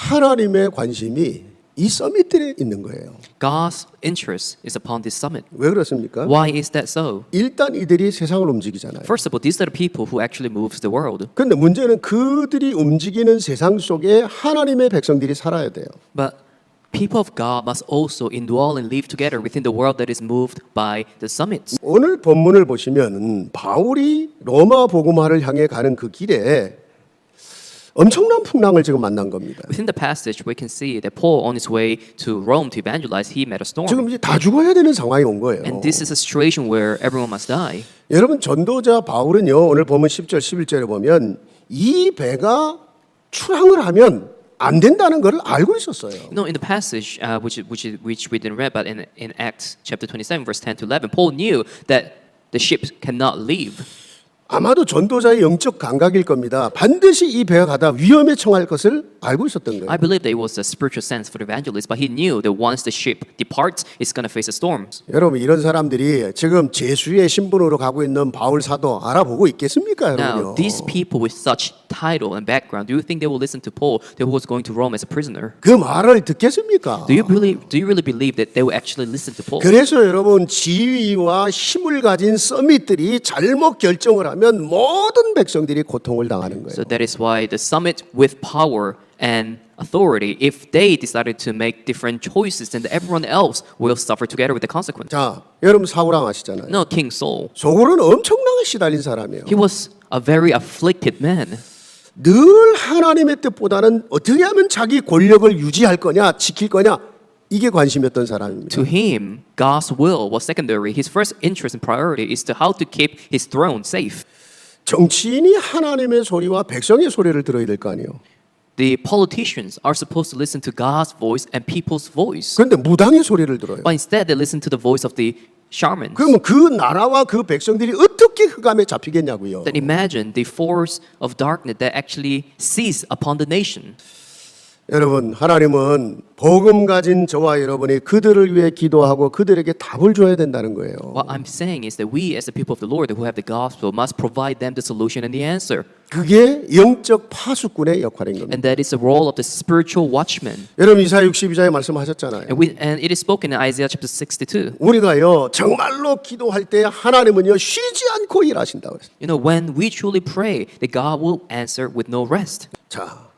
하나님의 관심이 이 서밋들에 있는 거예요. God's interest is upon this summit. 왜 그렇습니까? Why is that so? 일단 이들이 세상을 움직이잖아요. First of all, these are the people who actually moves the world. 그런데 문제는 그들이 움직이는 세상 속에 하나님의 백성들이 살아야 돼요. But people of God must also indwell and live together within the world that is moved by the summits. 오늘 본문을 보시면 바울이 로마 복음화를 향해 가는 그 길에 엄청난 풍랑을 지금 만난 겁니다. Within the passage, we can see that Paul, on his way to Rome to evangelize, he met a storm. 지금 이제 다 죽어야 되는 상황이 온 거예요. And this is a situation where everyone must die. 여러분 전도자 바울은요 오늘 보면 10절 11절에 보면 이 배가 출항을 하면 안 된다는 것을 알고 있었어요. You know, in the passage which we didn't read, but in Acts chapter 27, verse 10 to 11, Paul knew that the ship cannot leave. 아마도 전도자의 영적 감각일 겁니다. 반드시 이 배가 가다 위험에 처할 것을 알고 있었던 거예요. I believe that it was a spiritual sense for the evangelist, but he knew that once the ship departs, it's going to face the storms. 여러분 이런 사람들이 지금 제수의 신분으로 가고 있는 바울 사도 알아보고 있겠습니까, Now, 여러분요? these people with such title and background, do you think they will listen to Paul, who was going to Rome as a prisoner? 그 말을 듣겠습니까? Do you really believe that they will actually listen to Paul? 그래서 여러분 지위와 힘을 가진 서밋들이 잘못 결정을 하면 모든 백성들이 고통을 당하는 거예요. So that is why the summit with power and authority, if they decided to make different choices, then everyone else will suffer together with the consequence. 자, 여러분 사울왕 아시잖아요. No, King Saul, 속으로는 엄청나게 시달린 사람이에요. he was a very afflicted man. 늘 하나님의 뜻보다는 어떻게 하면 자기 권력을 유지할 거냐, 지킬 거냐 이게 관심이었던 사람입니다. To him, God's will was secondary. His first interest and priority is to how to keep his throne safe. 정치인이 하나님의 소리와 백성의 소리를 들어야 될 거 아니에요. The politicians are supposed to listen to God's voice and people's voice. 그런데 무당의 소리를 들어요. But instead, they listen to the voice of the shamans. 그러면 그 나라와 그 백성들이 어떻게 흑암에 잡히겠냐고요. Then imagine the force of darkness that actually seized upon the nation. 여러분 하나님은 복음 가진 저와 여러분이 그들을 위해 기도하고 그들에게 답을 줘야 된다는 거예요. What I'm saying is that we as the people of the Lord who have the gospel must provide them the solution and the answer. 그게 영적 파수꾼의 역할인 겁니다. And that is the role of the spiritual watchman. 여러분 이사야 62장에 말씀하셨잖아요. And it is spoken in Isaiah chapter 62. 우리가요 정말로 기도할 때 하나님은요 쉬지 않고 일하신다고 했어요. You know, when we truly pray, that God will answer with no rest. 자,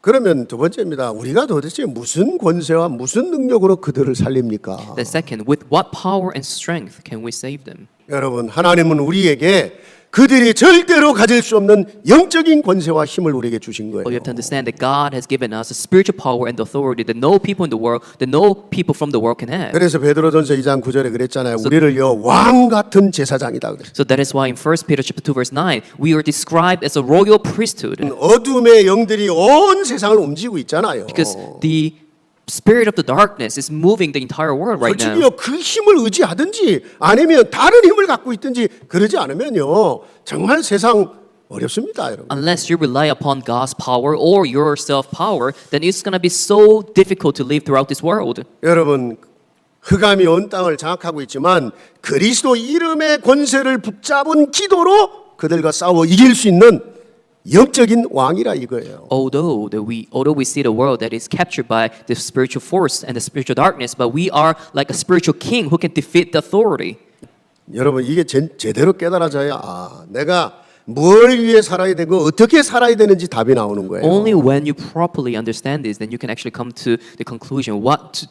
그러면 두 번째입니다. 우리가 도대체 무슨 권세와 무슨 능력으로 그들을 살립니까? Then second, with what power and strength can we save them? 여러분 하나님은 우리에게 그들이 절대로 가질 수 없는 영적인 권세와 힘을 우리에게 주신 거예요. But you have to understand that God has given us a spiritual power and authority that no people in the world, that no people from the world can have. 그래서 베드로전서 2장 9절에 그랬잖아요. 우리를요 왕 같은 제사장이다 그랬어요. So that is why in 1 Peter chapter 2 verse 9, we are described as a royal priesthood. 어둠의 영들이 온 세상을 움직이고 있잖아요. Because the spirit of the darkness is moving the entire world right now. 솔직히요 그 힘을 의지하든지 아니면 다른 힘을 갖고 있든지 그러지 않으면요 정말 세상 어렵습니다, 여러분. Unless you rely upon God's power or your self-power, then it's going to be so difficult to live throughout this world. 여러분 흑암이 온 땅을 장악하고 있지만 그리스도 이름의 권세를 붙잡은 기도로 그들과 싸워 이길 수 있는 영적인 왕이라 이거예요. Although we see the world that is captured by the spiritual force and the spiritual darkness, but we are like a spiritual king who can defeat the authority. 여러분 이게 제대로 깨달아져야 내가 뭘 위해 살아야 되고 어떻게 살아야 되는지 답이 나오는 거예요. Only when you properly understand this, then you can actually come to the conclusion: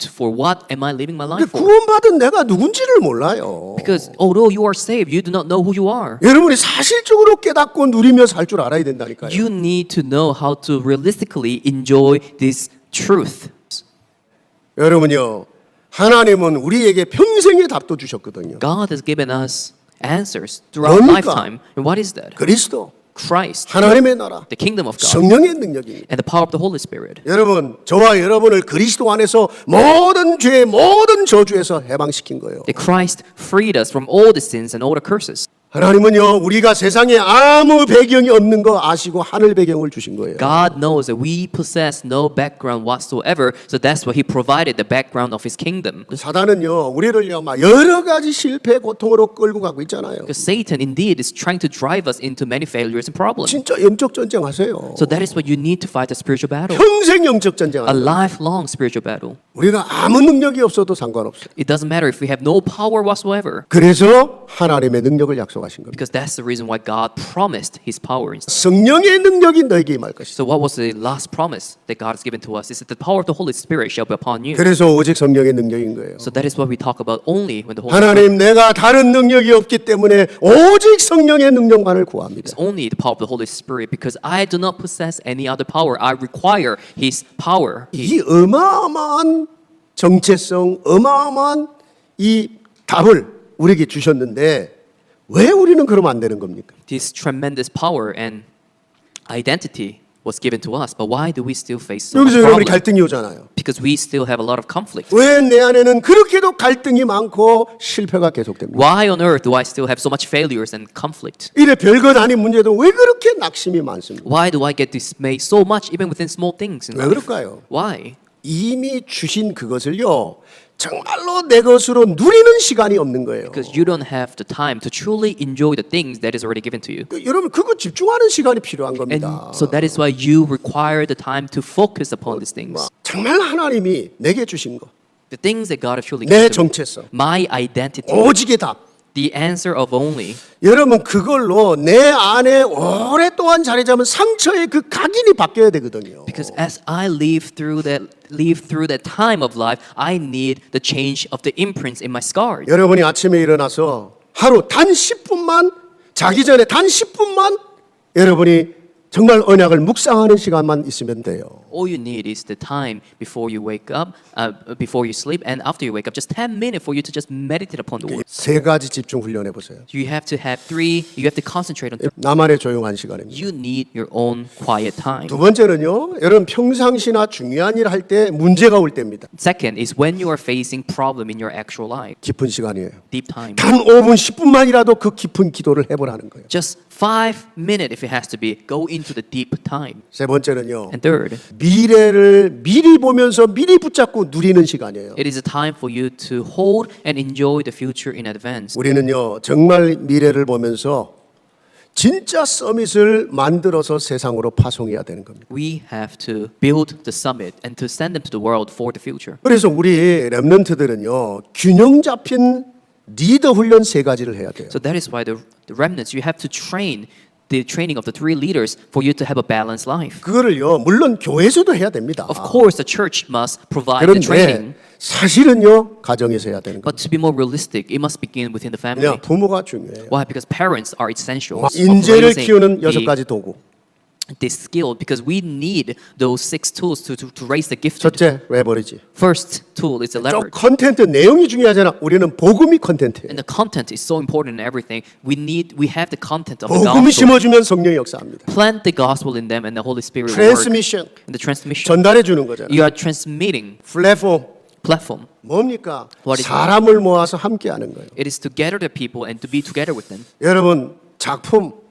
for what am I living my life for? 구원받은 내가 누군지를 몰라요. Because although you are saved, you do not know who you are. 여러분이 사실적으로 깨닫고 누리며 살 줄 알아야 된다니까요. You need to know how to realistically enjoy this truth. 여러분요, 하나님은 우리에게 평생의 답도 주셨거든요. God has given us answers throughout 뭡니까? lifetime. And what is that? 그리스도, Christ, 하나님의 나라, the kingdom of God, 성령의 능력입니다. and the power of the Holy Spirit. 여러분, 저와 여러분을 그리스도 안에서 모든 죄, 모든 저주에서 해방시킨 거예요. That Christ freed us from all the sins and all the curses. 하나님은요, 우리가 세상에 아무 배경이 없는 거 아시고 하늘 배경을 주신 거예요. God knows that we possess no background whatsoever, so that's why He provided the background of His kingdom. 사단은요, 우리를요, 막 여러 가지 실패, 고통으로 끌고 가고 있잖아요. Because Satan indeed is trying to drive us into many failures and problems. 진짜 영적 전쟁 하세요. So that is what you need to fight the spiritual battle. 평생 영적 전쟁 A 하세요. lifelong spiritual battle. 우리가 아무 능력이 없어도 상관없어요. It doesn't matter if we have no power whatsoever. 그래서 하나님의 능력을 약속하신 겁니다. Because that's the reason why God promised His power. 성령의 능력이 너에게 임할 것이다. So what was the last promise that God has given to us? Is that the power of the Holy Spirit shall be upon you. 그래서 오직 성령의 능력인 거예요. So that is what we talk about only when the Holy Spirit. 하나님, 내가 다른 능력이 없기 때문에 오직 성령의 능력만을 구합니다. It's only the power of the Holy Spirit because I do not possess any other power. I require His power. 이 어마어마한 정체성, 어마어마한 이 답을 우리에게 주셨는데 왜 우리는 그러면 안 되는 겁니까? This tremendous power and identity was given to us, but why do we still face so much 여기서 여러분이 problem? 갈등이 오잖아요. Because we still have a lot of conflict. 왜 내 안에는 그렇게도 갈등이 많고 실패가 계속됩니까? Why on earth do I still have so much failures and conflict? 이래 별것 아닌 문제도 왜 그렇게 낙심이 많습니까? Why do I get dismayed so much even within small things in 왜 life? 그럴까요? Why? 이미 주신 그것을요, 정말로 내 것으로 누리는 시간이 없는 거예요. Because you don't have the time to truly enjoy the things that is already given to you. 여러분, 그거 집중하는 시간이 필요한 And 겁니다. so that is why you require the time to focus upon these things. 정말 하나님이 내게 주신 거, The things that God has truly 내 given to me. 정체성, My identity. 오직의 답. The answer of only. 여러분, 그걸로 내 안에 오랫동안 자리 잡은 상처의 그 각인이 바뀌어야 되거든요. Because as I live through that time of life, I need the change of the imprints in my scars. 여러분이 아침에 일어나서 하루 단 10분만, 자기 전에 단 10분만 여러분이 정말 언약을 묵상하는 시간만 있으면 돼요. All you need is the time before you wake up, before you sleep, and after you wake up. Just 10 minutes for you to just meditate upon the word. 세 가지 집중 훈련해 보세요. You have to have three. You have to concentrate on. 나만의 조용한 시간입니다. You need your own quiet time. 두 번째는요, 여러분 평상시나 중요한 일 할 때 문제가 올 때입니다. Second is when you are facing problem in your actual life. 깊은 시간이에요. Deep time. 단 5분, 10분만이라도 그 깊은 기도를 해보라는 거예요. Just 5 minutes if it has to be. Go into the deep time. 세 번째는요, And third, 미래를 미리 보면서 미리 붙잡고 누리는 시간이에요. it is a time for you to hold and enjoy the future in advance. 우리는요, 정말 미래를 보면서 진짜 서밋을 만들어서 세상으로 파송해야 되는 겁니다. We have to build the summit and to send them to the world for the future. 그래서 우리 렘넌트들은요, 균형 잡힌 리더 훈련 세 가지를 해야 돼요. So that is why the remnants, you have to train the training of the three leaders for you to have a balanced life. 그거를요, 물론 교회에서도 해야 됩니다. Of course, the church must provide the training, 그런데 사실은요, 가정에서 해야 되는 but 겁니다. to be more realistic, it must begin within the family. 그냥 부모가 중요해요. Why? Because parents are essential of 인재를 raising 키우는 여섯 가지 도구. this skill, because we need those 6 tools to raise the gifted. 첫째, 레버리지. First tool is the 저 leverage. 컨텐트 내용이 중요하잖아. 우리는 복음이 컨텐트예요. And the content is so important in everything. We have the content of the 복음이 gospel. 심어주면 성령이 역사합니다. Plant the gospel in them, and the Holy Spirit will work. 트랜스미션, And the transmission. 전달해 주는 거잖아요. You are transmitting 플랫폼, platform. 뭡니까? What is it? 사람을 모아서 함께 하는 거예요. It is to gather the people and to be together with them. 여러분, 작품,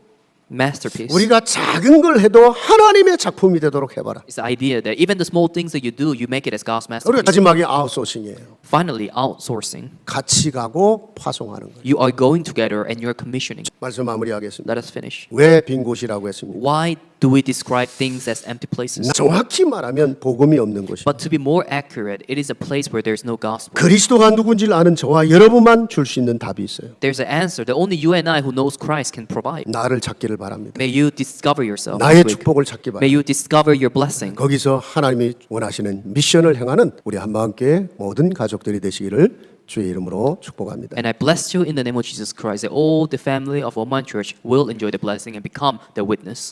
Masterpiece. 우리가 작은 걸 해도 하나님의 작품이 되도록 해봐라. It's the idea that even the small things that you do, you make it as God's 우리가 masterpiece. 마지막에 아웃소싱이에요. Finally, outsourcing. 같이 가고 파송하는 거예요. You are going together and you're commissioning. 말씀 마무리하겠습니다. Let us finish. 왜 빈 곳이라고 했습니까? Why do we describe things as empty places? 정확히 말하면 복음이 없는 곳이에요. But to be more accurate, it is a place where there's no gospel. 그리스도가 누군지를 아는 저와 여러분만 줄 수 있는 답이 있어요. There's an answer that only you and I who knows Christ can provide. 나를 찾기를 바랍니다. May you discover yourself. 나의 this week. 축복을 찾기 May 바랍니다. you discover your blessing. 거기서 하나님이 원하시는 미션을 행하는 우리 한마음교회 모든 가족들이 되시기를 주의 이름으로 축복합니다. And I bless you in the name of Jesus Christ that all the family of Oman Church will enjoy the blessing and become the witness.